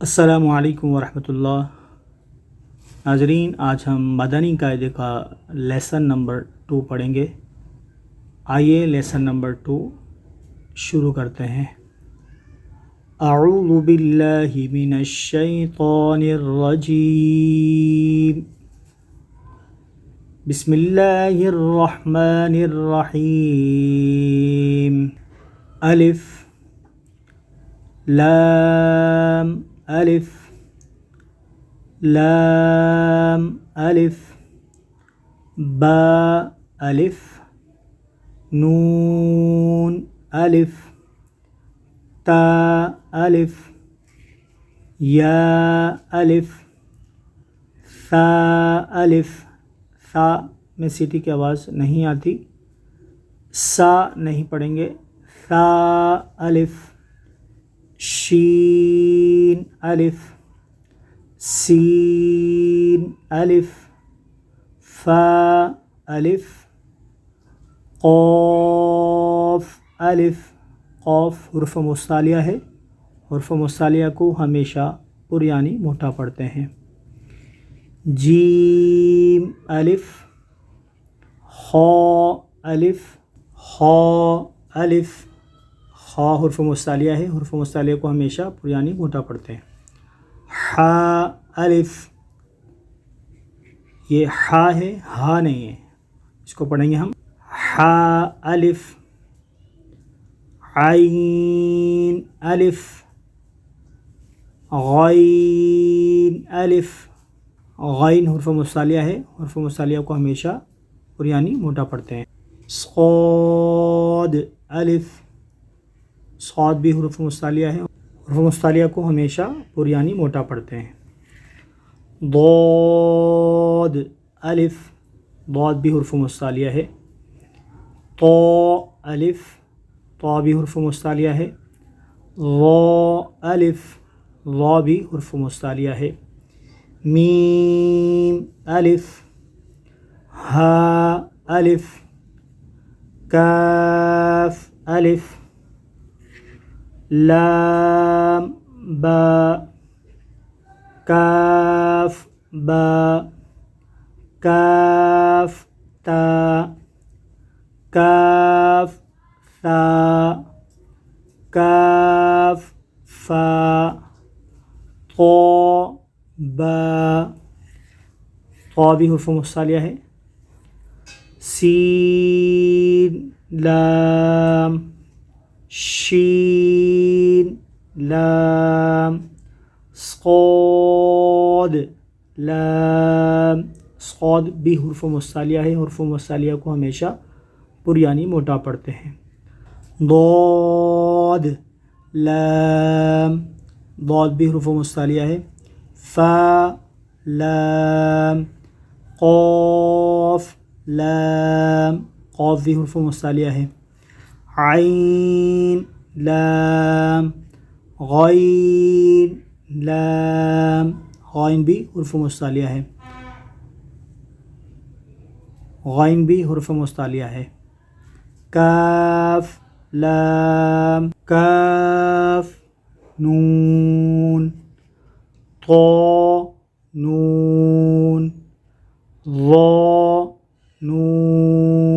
السلام علیکم ورحمۃ اللہ۔ ناظرین، آج ہم مدنی قاعدے کا لیسن نمبر 2 پڑھیں گے۔ آئیے لیسن نمبر 2 شروع کرتے ہیں۔ اعوذ باللہ من الشیطان الرجیم، بسم اللہ الرحمن الرحیم۔ الف لام الف لام الف با الف نون الف تا الف یا الف ثا الف۔ ثا میں سیٹی کی آواز نہیں آتی، سا نہیں پڑھیں گے۔ ثا الف شین الف سین الف فا الف قاف الف۔ قاف حرف مستعلیہ ہے، حرف مستعلیہ کو ہمیشہ پر یعنی موٹا پڑھتے ہیں۔ جیم الف خا الف خا الف۔ خا حرف مستعلیہ ہے، حرف مستعلیہ کو ہمیشہ پر یعنی موٹا پڑھتے ہیں۔ حا الف، یہ حا ہے، ہا نہیں ہے، اس کو پڑھیں گے ہم حا الف عین الف غین الف۔ غین حرف مستعلیہ ہے، حرف مستعلیہ کو ہمیشہ پر یعنی موٹا پڑھتے ہیں۔ صاد الف، صاد بھی حرف مستعلیہ ہے، حرف مستعلیہ کو ہمیشہ پر یعنی موٹا پڑھتے ہیں۔ ضاد الف، ضاد بھی حرف مستعلیہ ہے۔ طا الف، طا بھی حرف مستعلیہ ہے۔ ظا الف، ظا بھی حرف مستعلیہ ہے۔ میم الف ہا الف کاف الف لام با کاف با کاف تا کاف ثا کاف فا طا با۔ طا بھی حرف مستعلیہ ہے۔ سین لام شین لام صاد لام۔ صاد بھی حرف مستعلیہ ہے، حرف مستعلیہ کو ہمیشہ پر یعنی موٹا پڑھتے ہیں۔ ضاد لام، ضاد بھی حرف مستعلیہ ہے۔ فا لام قاف لام، قاف بھی حرف مستعلیہ ہے۔ عین لام غین لام، غین بھی حرف مستعلیہ ہے، غین بھی حرف مستعلیہ ہے۔ کاف لام کاف نون طا نون ظا